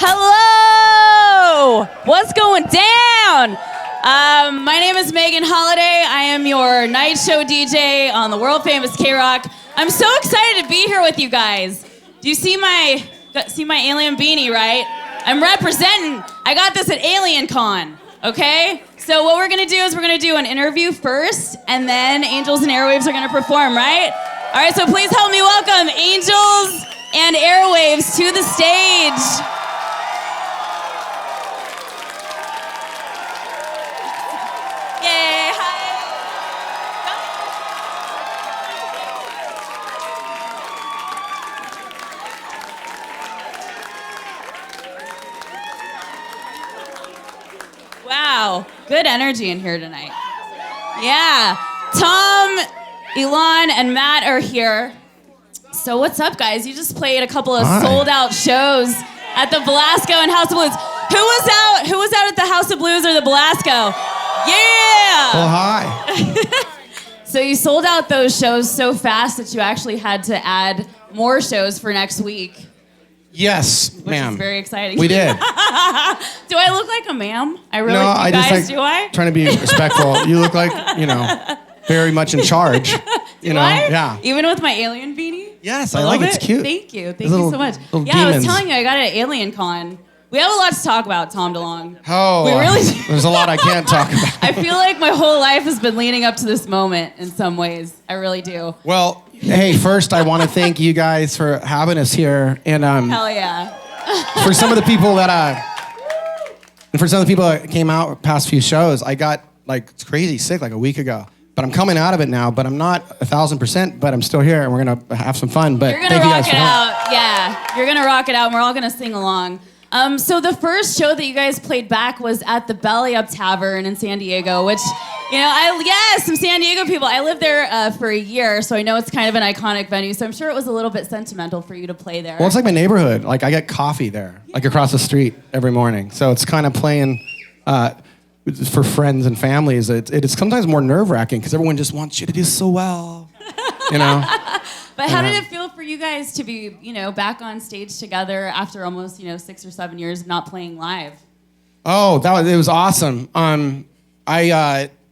Hello! What's going down? My name is Megan Holiday. I am your night show DJ on the world famous KROQ. I'm so excited to be here with you guys. Do you see my alien beanie, right? I'm representing. I got this at Alien Con, okay? So what we're gonna do is we're gonna do an interview first, and then Angels and Airwaves are gonna perform, right? All right, so please help me welcome Angels and Airwaves to the stage. Yay, hi. Wow, good energy in here tonight. Yeah, Tom, Elon, and Matt are here. So what's up, guys? You just played a couple of sold-out shows at the Belasco and House of Blues. Who was out at the House of Blues or the Belasco? Yeah! Well, hi. So you sold out those shows so fast that you actually had to add more shows for next week. Yes, Which ma'am. is very exciting. We did. Do I look like a ma'am? I really No, do. I Guys, just do I? trying to be respectful. You look like, very much in charge. Do I? Yeah. Even with my alien beanie? Yes, I like it. It's cute. Thank you. Thank Little- you so much. little Yeah, I was demons. telling you, I got it at Alien Con. We have a lot to talk about, Tom DeLonge. Oh, We really do. there's a lot I can't talk about. I feel like my whole life has been leading up to this moment in some ways. I really do. Well, hey, first I want to thank you guys for having us here, and Hell yeah. for some of the people that came out past few shows, I got it's crazy sick like a week ago. But I'm coming out of it now. But I'm not 1,000%. But I'm still here, and we're gonna have some fun. But You're gonna thank you guys rock it for coming. out. Yeah, you're gonna rock it out, and we're all gonna sing along. So the first show that you guys played back was at the Belly Up Tavern in San Diego, which, some San Diego people. I lived there for a year, so I know it's kind of an iconic venue. So I'm sure it was a little bit sentimental for you to play there. Well, it's like my neighborhood. Like I get coffee there, like across the street every morning. So it's kind of playing for friends and families. It is sometimes more nerve-wracking because everyone just wants you to do so well, But how did it feel for you guys to be, back on stage together after almost, 6 or 7 years of not playing live? Oh, it was awesome.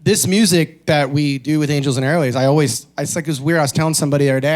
This music that we do with Angels and Airwaves, it was weird. I was telling somebody the other day,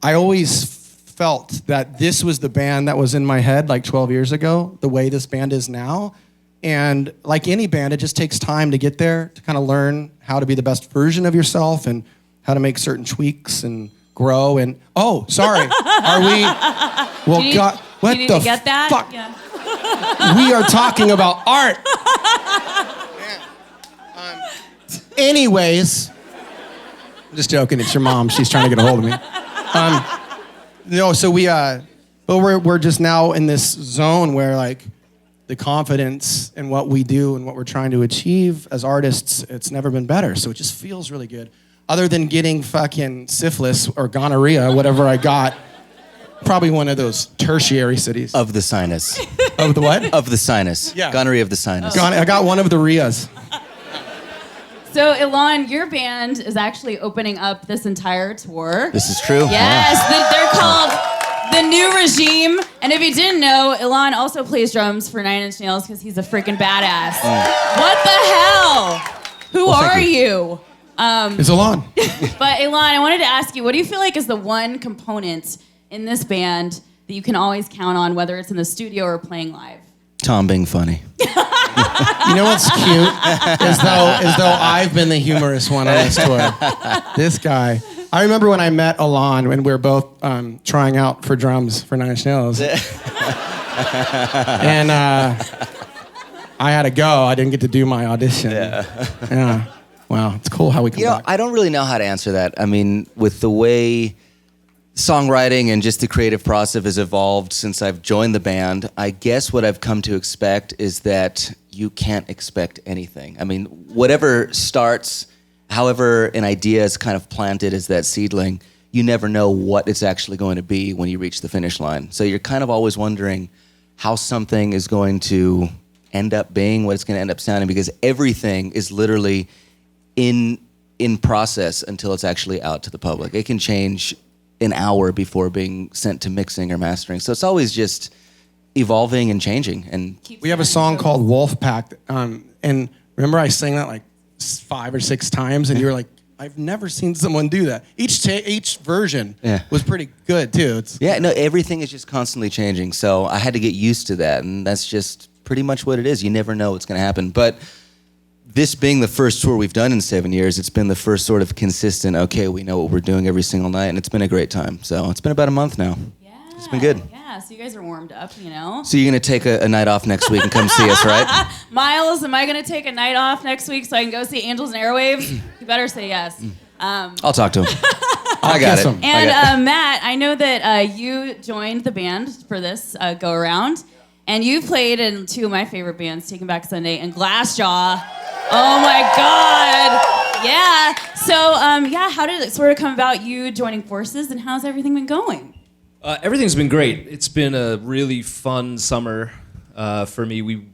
I always felt that this was the band that was in my head like 12 years ago, the way this band is now. And like any band, it just takes time to get there, to kind of learn how to be the best version of yourself and how to make certain tweaks and grow. And sorry, are we? Well, God, what you need the to get that? fuck? Yeah. We are talking about art. Anyways, I'm just joking. It's your mom. She's trying to get a hold of me. We're just now in this zone where the confidence in what we do and what we're trying to achieve as artists, it's never been better. So it just feels really good. Other than getting fucking syphilis or gonorrhea, whatever I got, probably one of those tertiary cities. Of the sinus. Of the what? Of the sinus. Yeah. Gonorrhea of the sinus. I got one of the rheas. So, Elon, your band is actually opening up this entire tour. This is true. Yes, they're called The New Regime. And if you didn't know, Elon also plays drums for Nine Inch Nails because he's a freaking badass. What the hell? Who are you? It's Alon. But Elon, I wanted to ask you, what do you feel like is the one component in this band that you can always count on, whether it's in the studio or playing live? Tom being funny. You know what's cute? As though I've been the humorous one on this tour. This guy. I remember when I met Alon when we were both trying out for drums for Nine Inch Nails. And I had to go. I didn't get to do my audition. Yeah. Wow, it's cool how we come back. I don't really know how to answer that. I mean, with the way songwriting and just the creative process has evolved since I've joined the band, I guess what I've come to expect is that you can't expect anything. I mean, whatever starts, however an idea is kind of planted as that seedling, you never know what it's actually going to be when you reach the finish line. So you're kind of always wondering how something is going to end up being, what it's going to end up sounding, because everything is literally in process until it's actually out to the public. It can change an hour before being sent to mixing or mastering. So it's always just evolving and changing. And We have a song called Wolf Pack, and remember I sang that like 5 or 6 times, and you were like, I've never seen someone do that. Each version was pretty good too. no, everything is just constantly changing. So I had to get used to that, and that's just pretty much what it is. You never know what's going to happen. But this being the first tour we've done in 7 years, it's been the first sort of consistent, okay, we know what we're doing every single night, and it's been a great time. So it's been about a month now. Yeah. It's been good. Yeah, so you guys are warmed up, you know? So you're going to take a night off next week and come see us, right? Miles, am I going to take a night off next week so I can go see Angels Airwaves? You better say yes. I'll talk to him. I got kiss it. him. And Matt, I know that you joined the band for this go-around, and you played in 2 of my favorite bands, Taking Back Sunday and Glassjaw. Oh my God! Yeah. So, how did it sort of come about you joining forces, and how's everything been going? Everything's been great. It's been a really fun summer for me. We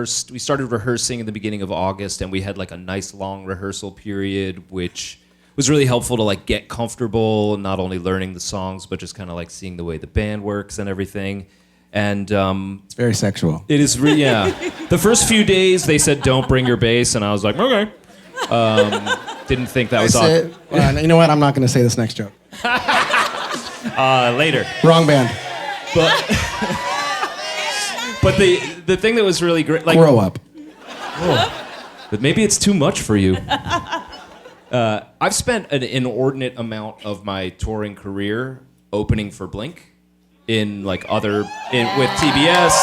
started rehearsing in the beginning of August, and we had like a nice long rehearsal period, which was really helpful to like get comfortable, not only learning the songs, but just kind of like seeing the way the band works and everything. And It's very sexual. it is really, yeah. The first few days they said don't bring your bass, and I was like, okay. Didn't think that was odd. You know what? I'm not going to say this next joke. Later. Wrong band. But the thing that was really great, like, Grow up. but maybe it's too much for you. I've spent an inordinate amount of my touring career opening for Blink with TBS,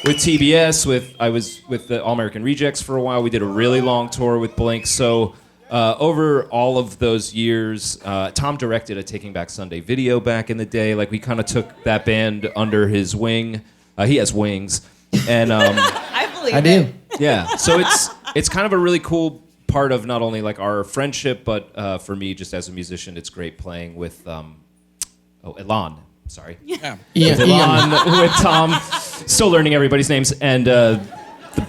with TBS. I was with the All American Rejects for a while. We did a really long tour with Blink. So over all of those years, Tom directed a Taking Back Sunday video back in the day. Like, we kind of took that band under his wing. He has wings, and I believe I do. yeah. So it's kind of a really cool part of not only like our friendship, but for me, just as a musician, it's great playing with Elan. Sorry. Yeah. With Elan, with Tom. Still learning everybody's names, and the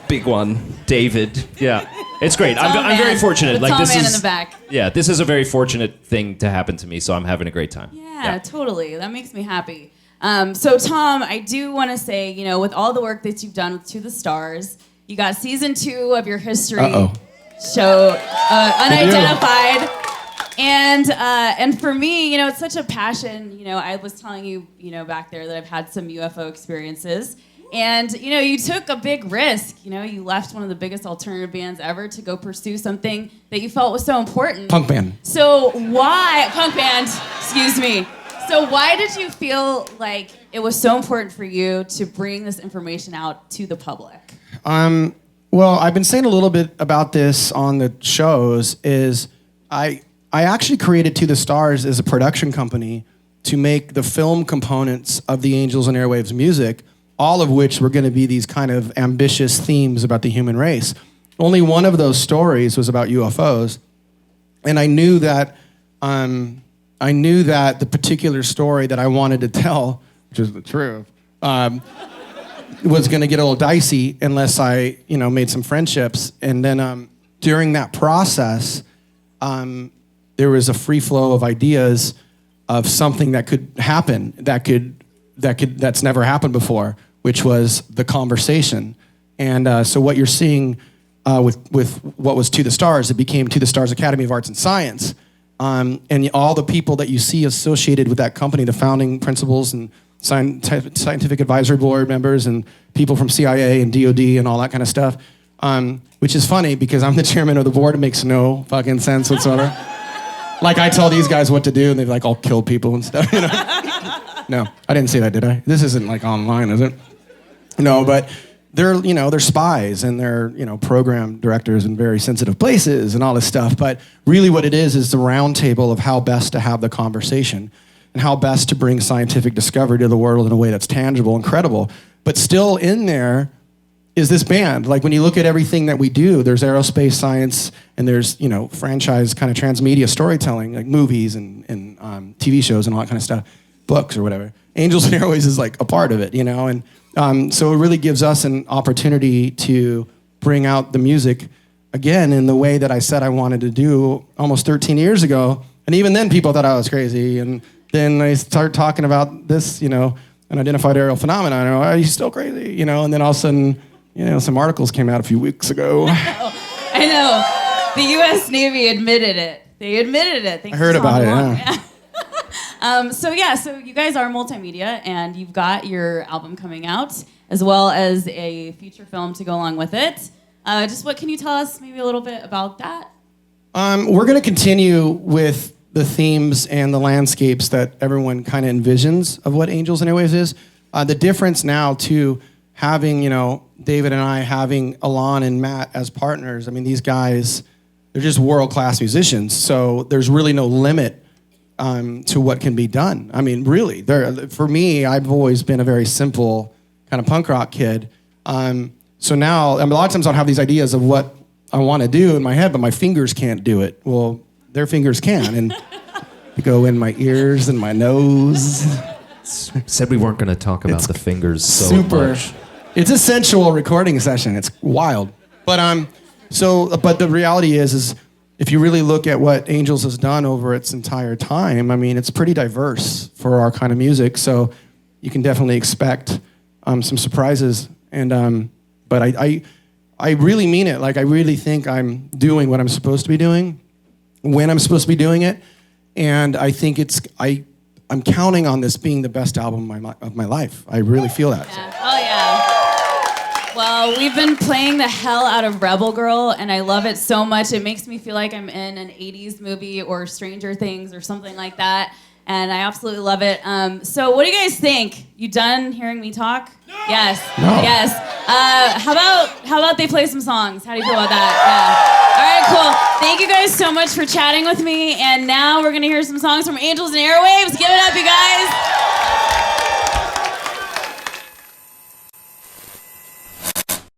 big one, David. Yeah, it's great. I'm very fortunate. The like tall this man is in the back. Yeah, this is a very fortunate thing to happen to me, so I'm having a great time. Yeah, totally. That makes me happy. So Tom, I do want to say, with all the work that you've done with To the Stars, you got season 2 of your history show, Unidentified. And for me, it's such a passion. I was telling you, back there that I've had some UFO experiences. And, you took a big risk. You left one of the biggest alternative bands ever to go pursue something that you felt was so important. Punk band. So why, punk band, excuse me. So why did you feel like it was so important for you to bring this information out to the public? Well, I've been saying a little bit about this on the shows. I actually created To the Stars as a production company to make the film components of the Angels and Airwaves music, all of which were going to be these kind of ambitious themes about the human race. Only one of those stories was about UFOs, and I knew that the particular story that I wanted to tell, which is the truth, was going to get a little dicey unless I, made some friendships. And then during that process, there was a free flow of ideas of something that could happen that's never happened before, which was the conversation. And so what you're seeing with what was To the Stars, it became To the Stars Academy of Arts and Science. And all the people that you see associated with that company, the founding principals and scientific advisory board members and people from CIA and DOD and all that kind of stuff, which is funny because I'm the chairman of the board. It makes no fucking sense whatsoever. Like, I tell these guys what to do, and they all kill people and stuff. No, I didn't say that, did I? This isn't like online, is it? No, but they're spies and they're program directors in very sensitive places and all this stuff. But really, what it is the round table of how best to have the conversation and how best to bring scientific discovery to the world in a way that's tangible and credible. But still in there is this band. Like, when you look at everything that we do, there's aerospace science and there's, franchise kind of transmedia storytelling, like movies and TV shows and all that kind of stuff, books or whatever. Angels Airwaves is like a part of it, and so it really gives us an opportunity to bring out the music again in the way that I said I wanted to do almost 13 years ago. And even then people thought I was crazy. And then I started talking about this, unidentified aerial phenomena. And I'm like, he's still crazy, you know. And then all of a sudden, you know, some articles came out a few weeks ago. I know. The U.S. Navy admitted it. They admitted it. I heard about it, yeah. So you guys are multimedia, and you've got your album coming out, as well as a feature film to go along with it. Just what can you tell us maybe a little bit about that? We're going to continue with the themes and the landscapes that everyone kind of envisions of what Angels Airwaves is. The difference now, too, having, you know, David and I having Alon and Matt as partners, I mean, these guys, they're just world-class musicians, so there's really no limit to what can be done. I mean, really, for me, I've always been a very simple kind of punk rock kid. So now, I mean, a lot of times I'll have these ideas of what I want to do in my head, but my fingers can't do it. Well, their fingers can, and they go in my ears and my nose. Said we weren't going to talk about the fingers so super much. It's a sensual recording session. It's wild. But but the reality is if you really look at what Angels has done over its entire time, I mean, it's pretty diverse for our kind of music. So you can definitely expect some surprises. And but I really mean it. Like, I really think I'm doing what I'm supposed to be doing when I'm supposed to be doing it. And I think I'm counting on this being the best album of my life. I really feel that. Yeah. Oh, yeah. Well, we've been playing the hell out of Rebel Girl, and I love it so much. It makes me feel like I'm in an 80s movie or Stranger Things or something like that, and I absolutely love it. So what do you guys think? You done hearing me talk? No. Yes. No. Yes. How about they play some songs? How do you feel about that? Yeah. All right, cool. Thank you guys so much for chatting with me, and now we're going to hear some songs from Angels and Airwaves. Give it up, you guys.